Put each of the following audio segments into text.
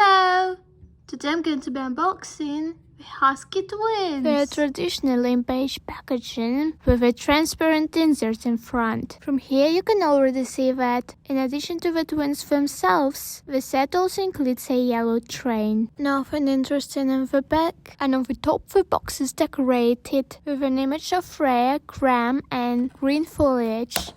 Hello! Today I'm going to be unboxing the Husky Twins. They're traditionally in beige packaging with a transparent insert in front. From here you can already see that, in addition to the twins themselves, the set also includes a yellow train. Nothing interesting in the back, and on the top the box is decorated with an image of rare, gram and green foliage.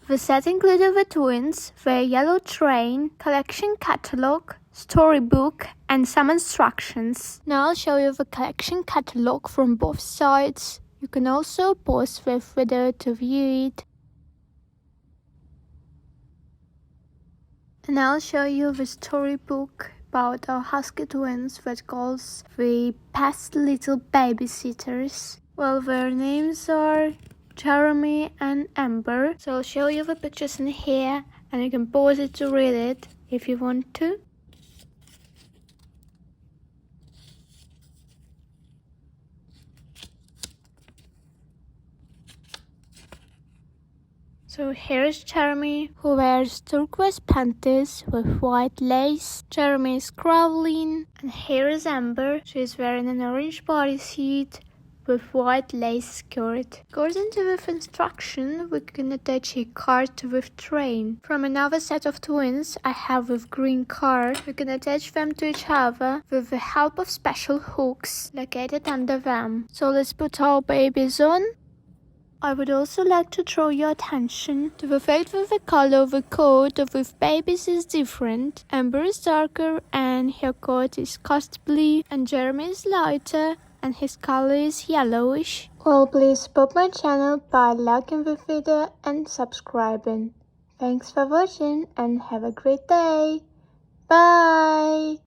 The set included the twins, their yellow train, collection catalog, storybook, and some instructions. Now I'll show you the collection catalog from both sides. You can also pause the video to view it. And I'll show you the storybook about our Husky Twins that calls the past little babysitters. Well, their names are Jeremy and Amber. So I'll show you the pictures in here and you can pause it to read it if you want to. So here's Jeremy, who wears turquoise panties with white lace. Jeremy is growling. And here is Amber. She is wearing an orange bodysuit with white lace skirt. According to the instruction, we can attach a card to the train. From another set of twins I have with green card, we can attach them to each other with the help of special hooks located under them. So let's put our babies on. I would also like to draw your attention to the fact that the color of the coat of the babies is different. Amber is darker and her coat is cost blue, and Jeremy is lighter and his color is yellowish. Well, please support my channel by liking the video and subscribing. Thanks for watching and have a great day. Bye!